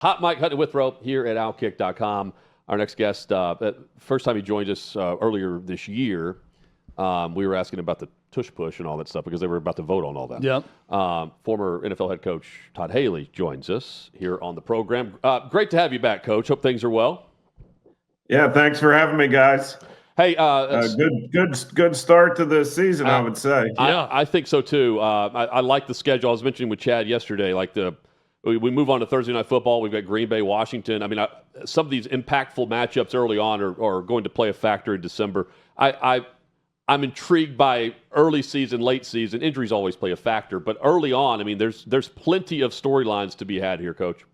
Hot Mike Hutton Withrow here at OutKick.com. Our next guest, first time he joined us earlier this year, we were asking about the tush push and all that stuff because they were about to vote on all that. Yep. Former NFL head coach Todd Haley joins us here on the program. Great to have you back, Coach. Hope things are well. Yeah, thanks for having me, guys. Hey, good start to the season, I would say. I think so too. I like the schedule. I was mentioning with Chad yesterday, we move on to Thursday Night Football. We've got Green Bay, Washington. I mean, some of these impactful matchups early on are going to play a factor in December. I'm intrigued by early season, late season. Injuries always play a factor, but early on, I mean, there's plenty of storylines to be had here, Coach.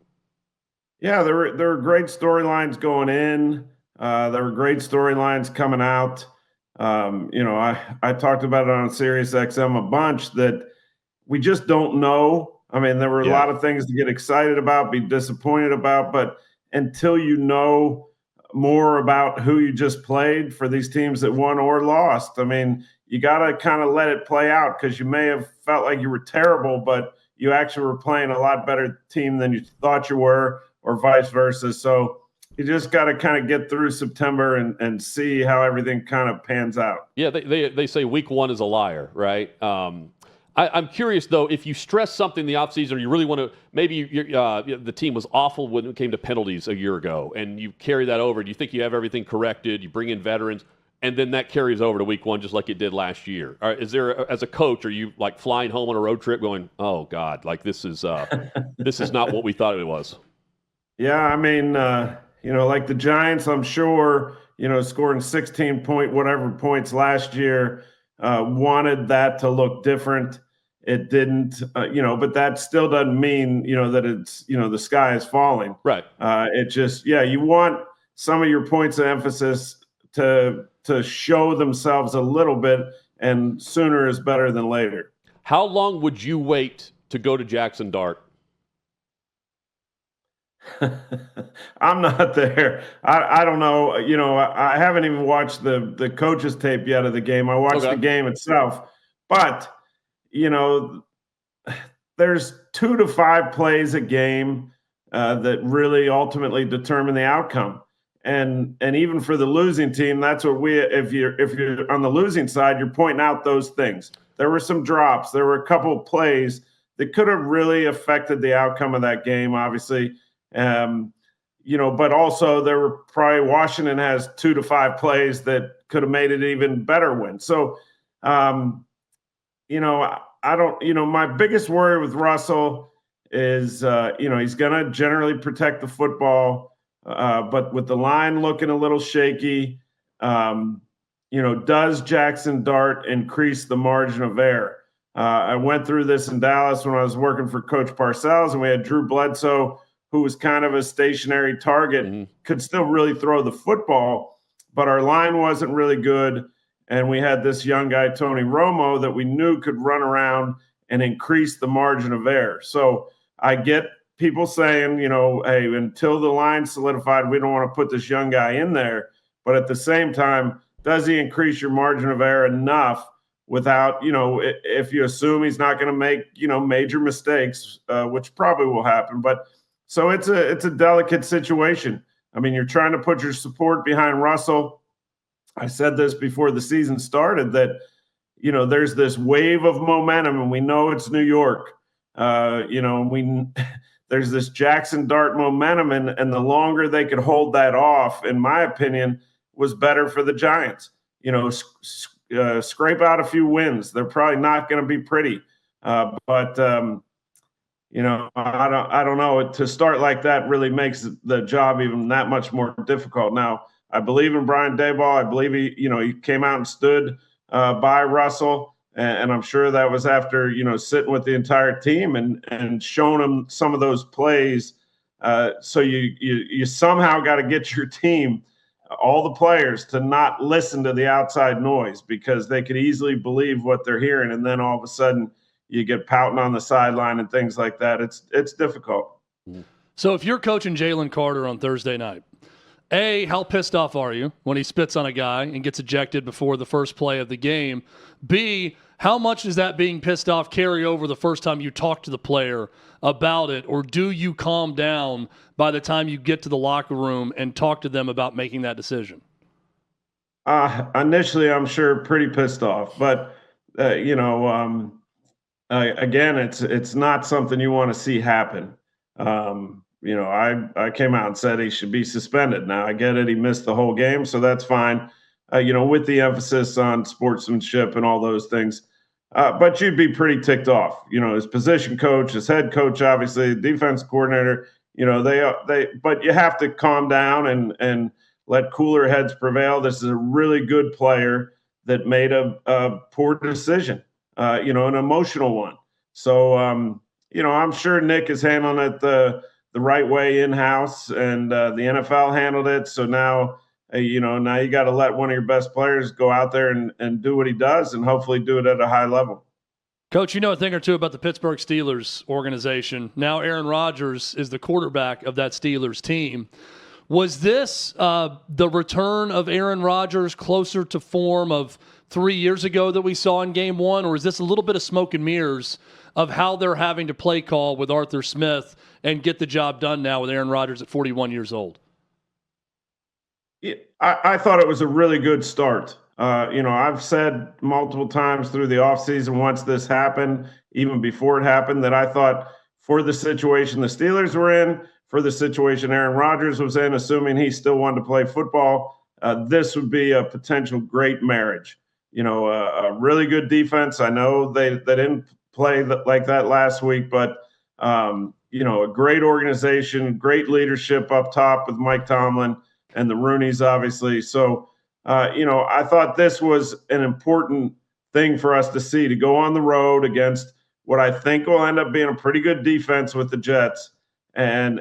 Yeah, there were great storylines going in. There were great storylines coming out. I talked about it on Sirius XM a bunch that we just don't know. I mean, there were a lot of things to get excited about, be disappointed about, but until you know more about who you just played for these teams that won or lost, I mean, you got to kind of let it play out because you may have felt like you were terrible, but you actually were playing a lot better team than you thought you were, or vice versa. So you just got to kind of get through September and see how everything kind of pans out. Yeah, they say week one is a liar, right? I'm curious, though, if you stress something in the offseason or you really want to – maybe the team was awful when it came to penalties a year ago, and you carry that over. Do you think you have everything corrected? You bring in veterans, and then that carries over to week one just like it did last year. Is there, as a coach, are you like flying home on a road trip going, oh, God, like this is not what we thought it was? Yeah, I mean, like the Giants, I'm sure, scoring 16 points last year, wanted that to look different. It didn't, but that still doesn't mean, that it's, the sky is falling. Right. It just, you want some of your points of emphasis to show themselves a little bit, and sooner is better than later. How long would you wait to go to Jaxson Dart? I'm not there. I don't know. I haven't even watched the coach's tape yet of the game. I watched the game itself, but there's 2 to 5 plays a game that really ultimately determine the outcome. And even for the losing team, that's what if you're on the losing side, you're pointing out those things. There were some drops. There were a couple of plays that could have really affected the outcome of that game, obviously. But also there were probably Washington has 2 to 5 plays that could have made it even better win. So, I don't, my biggest worry with Russell is, he's going to generally protect the football, but with the line looking a little shaky, does Jaxson Dart increase the margin of error? I went through this in Dallas when I was working for Coach Parcells, and we had Drew Bledsoe, who was kind of a stationary target, could still really throw the football, but our line wasn't really good. And we had this young guy, Tony Romo, that we knew could run around and increase the margin of error. So I get people saying, hey, until the line's solidified, we don't want to put this young guy in there. But at the same time, does he increase your margin of error enough without, if you assume he's not going to make, major mistakes, which probably will happen. But so it's a delicate situation. I mean, you're trying to put your support behind Russell. I said this before the season started that, there's this wave of momentum, and we know it's New York. There's this Jaxson Dart momentum, and the longer they could hold that off, in my opinion, was better for the Giants. Scrape out a few wins. They're probably not going to be pretty, but I don't know. To start like that really makes the job even that much more difficult. Now, I believe in Brian Daboll. I believe he came out and stood by Russell, and I'm sure that was after sitting with the entire team and showing them some of those plays. So you somehow got to get your team, all the players, to not listen to the outside noise, because they could easily believe what they're hearing, and then all of a sudden you get pouting on the sideline and things like that. It's difficult. So if you're coaching Jalen Carter on Thursday night, A, how pissed off are you when he spits on a guy and gets ejected before the first play of the game? B, How much does that being pissed off carry over the first time you talk to the player about it, or do you calm down by the time you get to the locker room and talk to them about making that decision? Initially, I'm sure pretty pissed off, but again, it's not something you want to see happen. I came out and said he should be suspended. Now I get it; he missed the whole game, so that's fine. With the emphasis on sportsmanship and all those things. But you'd be pretty ticked off. His position coach, his head coach, obviously, defense coordinator. But you have to calm down and let cooler heads prevail. This is a really good player that made a poor decision, an emotional one. So, I'm sure Nick is handling it the right way in-house, and the NFL handled it. So now, now you got to let one of your best players go out there and do what he does, and hopefully do it at a high level. Coach, you know a thing or two about the Pittsburgh Steelers organization. Now Aaron Rodgers is the quarterback of that Steelers team. Was this the return of Aaron Rodgers closer to form of 3 years ago that we saw in game one, or is this a little bit of smoke and mirrors of how they're having to play call with Arthur Smith and get the job done now with Aaron Rodgers at 41 years old? I thought it was a really good start. I've said multiple times through the offseason, once this happened, even before it happened, that I thought for the situation the Steelers were in, for the situation Aaron Rodgers was in, assuming he still wanted to play football, this would be a potential great marriage. A really good defense. I know they didn't play like that last week, but, a great organization, great leadership up top with Mike Tomlin and the Rooneys, obviously. So, I thought this was an important thing for us to see, to go on the road against what I think will end up being a pretty good defense with the Jets and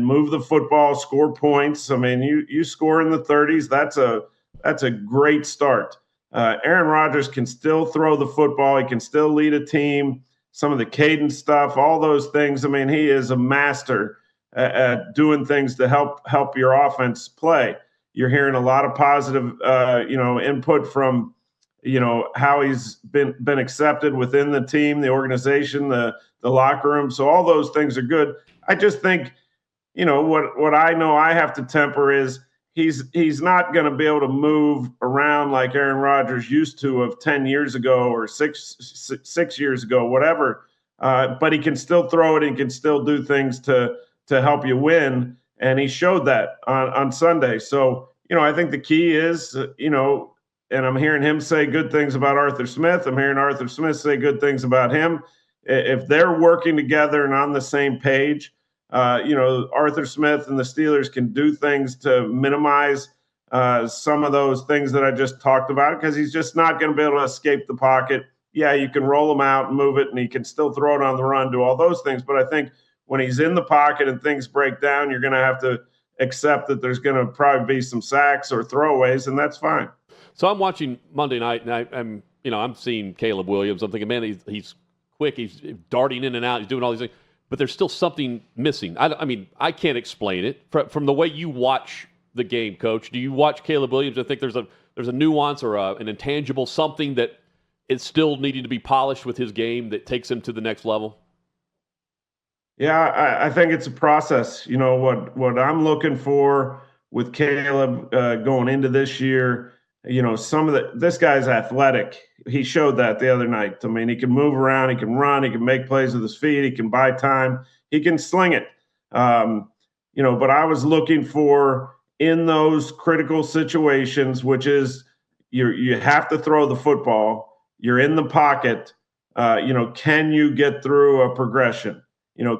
move the football, score points. I mean, you score in the 30s, that's a great start. Aaron Rodgers can still throw the football. He can still lead a team. Some of the cadence stuff, all those things. I mean, he is a master at doing things to help your offense play. You're hearing a lot of positive, input from, how he's been accepted within the team, the organization, the locker room. So all those things are good. I just think, what I know I have to temper is he's not going to be able to move around like Aaron Rodgers used to of 10 years ago or six years ago, whatever. But he can still throw it and can still do things to help you win. And he showed that on Sunday. So, I think the key is, and I'm hearing him say good things about Arthur Smith. I'm hearing Arthur Smith say good things about him. If they're working together and on the same page, Arthur Smith and the Steelers can do things to minimize some of those things that I just talked about, because he's just not going to be able to escape the pocket. Yeah, you can roll him out and move it, and he can still throw it on the run, do all those things. But I think when he's in the pocket and things break down, you're going to have to accept that there's going to probably be some sacks or throwaways, and that's fine. So I'm watching Monday night, and I'm seeing Caleb Williams. I'm thinking, man, he's quick. He's darting in and out. He's doing all these things. But there's still something missing. I can't explain it. From the way you watch the game, Coach, do you watch Caleb Williams and think there's a nuance or an intangible, something that is still needing to be polished with his game that takes him to the next level? Yeah, I think it's a process. What I'm looking for with Caleb going into this year, this guy's athletic. He showed that the other night. I mean, he can move around, he can run, he can make plays with his feet, he can buy time, he can sling it. But I was looking for, in those critical situations, which is you have to throw the football, you're in the pocket, can you get through a progression?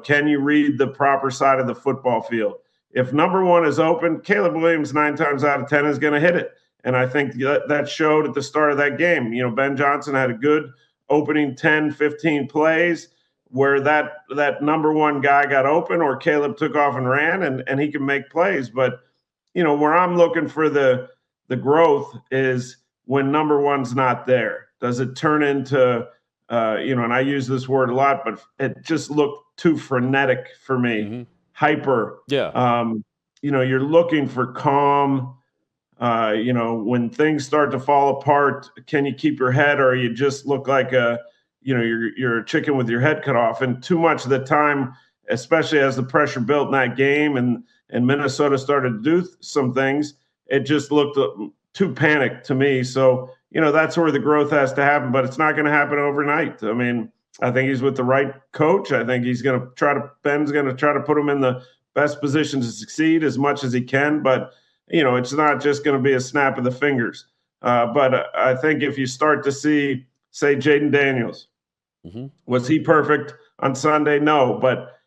Can you read the proper side of the football field? If number one is open, Caleb Williams 9 times out of 10 is going to hit it. And I think that showed at the start of that game. Ben Johnson had a good opening 10, 15 plays where that number one guy got open, or Caleb took off and ran, and he can make plays. But, where I'm looking for the growth is when number one's not there. Does it turn into, and I use this word a lot, but it just looked too frenetic for me, hyper. Yeah. You're looking for calm, When things start to fall apart, can you keep your head, or you just look like you're a chicken with your head cut off? And too much of the time, especially as the pressure built in that game and Minnesota started to do some things, it just looked too panicked to me. So, that's where the growth has to happen, but it's not going to happen overnight. I mean, I think he's with the right coach. I think Ben's going to try to put him in the best position to succeed as much as he can, but it's not just going to be a snap of the fingers. But I think if you start to see, say, Jaden Daniels, was he perfect on Sunday? No, but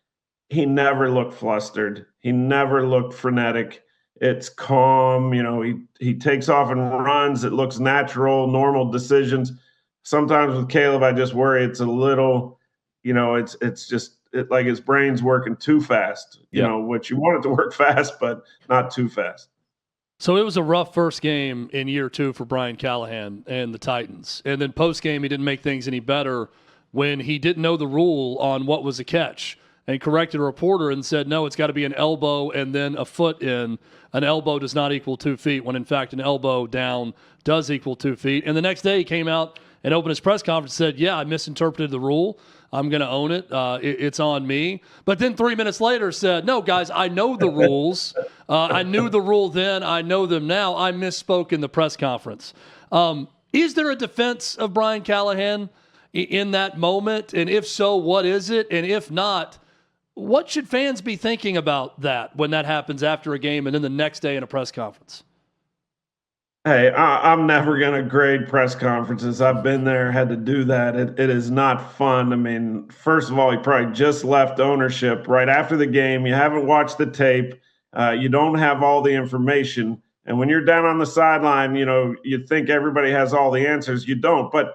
he never looked flustered. He never looked frenetic. It's calm. He takes off and runs. It looks natural, normal decisions. Sometimes with Caleb, I just worry it's a little, it's just like his brain's working too fast, which you want it to work fast, but not too fast. So it was a rough first game in year 2 for Brian Callahan and the Titans. And then post-game, he didn't make things any better when he didn't know the rule on what was a catch and corrected a reporter and said, no, it's got to be an elbow and then a foot in. An elbow does not equal 2 feet, when in fact an elbow down does equal 2 feet. And the next day he came out and opened his press conference and said, yeah, I misinterpreted the rule. I'm going to own it. It's on me. But then 3 minutes later said, no, guys, I know the rules. I knew the rule then. I know them now. I misspoke in the press conference. Is there a defense of Brian Callahan in that moment? And if so, what is it? And if not, what should fans be thinking about that when that happens after a game and then the next day in a press conference? Hey, I'm never going to grade press conferences. I've been there, had to do that. It is not fun. I mean, first of all, he probably just left ownership right after the game. You haven't watched the tape. You don't have all the information. And when you're down on the sideline, you think everybody has all the answers. You don't. But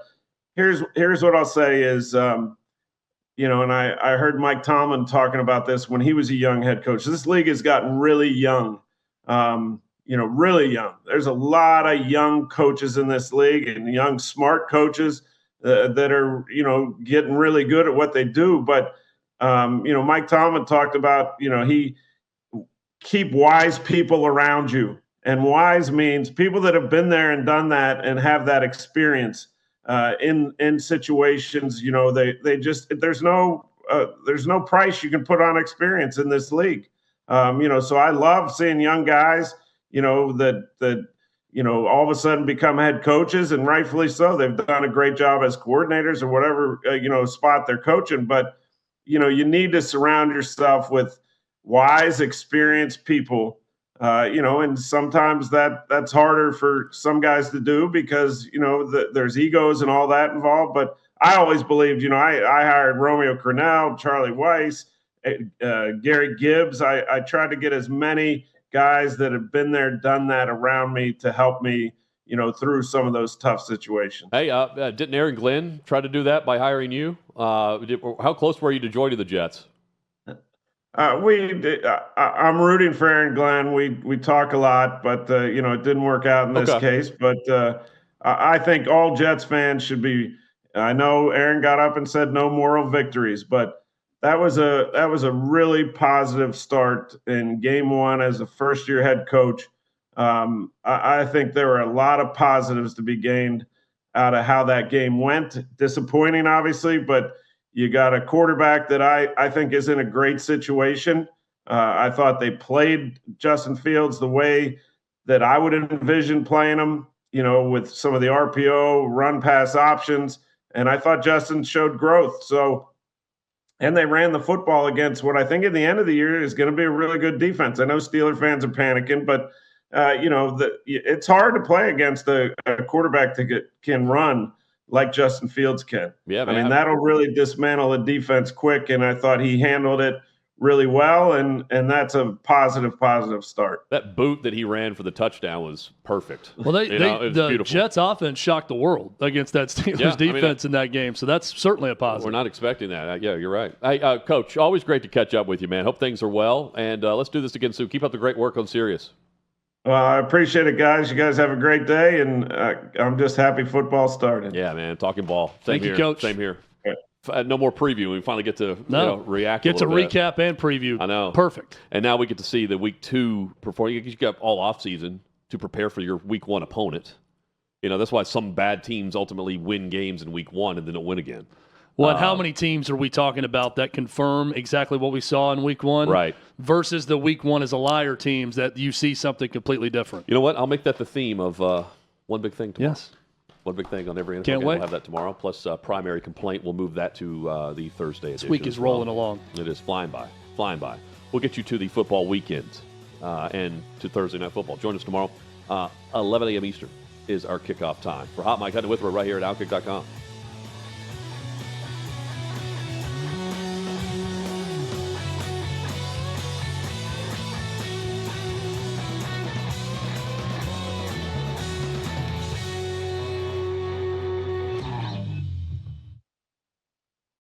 here's what I'll say is, and I heard Mike Tomlin talking about this when he was a young head coach. This league has gotten really young. Really young. There's a lot of young coaches in this league and young, smart coaches that are, getting really good at what they do. But, Mike Tomlin talked about, he keep wise people around you. And wise means people that have been there and done that and have that experience in situations. They just there's no price you can put on experience in this league. So I love seeing young guys, that all of a sudden become head coaches, and rightfully so. They've done a great job as coordinators or whatever, spot they're coaching. But, you need to surround yourself with wise, experienced people, and sometimes that's harder for some guys to do because, there's egos and all that involved. But I always believed, I hired Romeo Crennel, Charlie Weiss, Gary Gibbs. I tried to get as many guys that have been there, done that around me to help me, through some of those tough situations. Hey, didn't Aaron Glenn try to do that by hiring you? How close were you to joining the Jets? I'm rooting for Aaron Glenn. We talk a lot, but it didn't work out in this case. But I think all Jets fans should be. I know Aaron got up and said no moral victories, but that was a really positive start in game 1 as a first-year head coach. I think there were a lot of positives to be gained out of how that game went. Disappointing, obviously, but you got a quarterback that I think is in a great situation. I thought they played Justin Fields the way that I would envision playing him, with some of the RPO, run-pass options, and I thought Justin showed growth. And they ran the football against what I think at the end of the year is going to be a really good defense. I know Steeler fans are panicking, but it's hard to play against a quarterback that can run like Justin Fields can. Yeah, man. I mean, that'll really dismantle a defense quick, and I thought he handled it really well, and that's a positive start. That boot that he ran for the touchdown was perfect. Well, the beautiful. Jets offense shocked the world against that Steelers defense in that game, so that's certainly a positive. We're not expecting that. Yeah, you're right. Hey, Coach, always great to catch up with you, man. Hope things are well, and let's do this again soon. Keep up the great work on Sirius. Well, I appreciate it, guys. You guys have a great day, and I'm just happy football started. Yeah, man. Talking ball. Thank you, Coach. Same here. No more preview. We finally get to react. Get to recap and preview. I know. Perfect. And now we get to see the week 2 performance. You got all off season to prepare for your week 1 opponent. That's why some bad teams ultimately win games in week 1 and then don't win again. Well, and how many teams are we talking about that confirm exactly what we saw in week 1? Right. Versus the week 1 is a liar teams that you see something completely different. You know what? I'll make that the theme of One Big Thing tomorrow. Yes. One Big Thing on every NFL Can't game. wait. We'll have that tomorrow. Plus, primary complaint. We'll move that to the Thursday edition. This week is rolling along. It is flying by. Flying by. We'll get you to the football weekend and to Thursday Night Football. Join us tomorrow. 11 a.m. Eastern is our kickoff time. For Hot Mike Hutton with, we're right here at OutKick.com.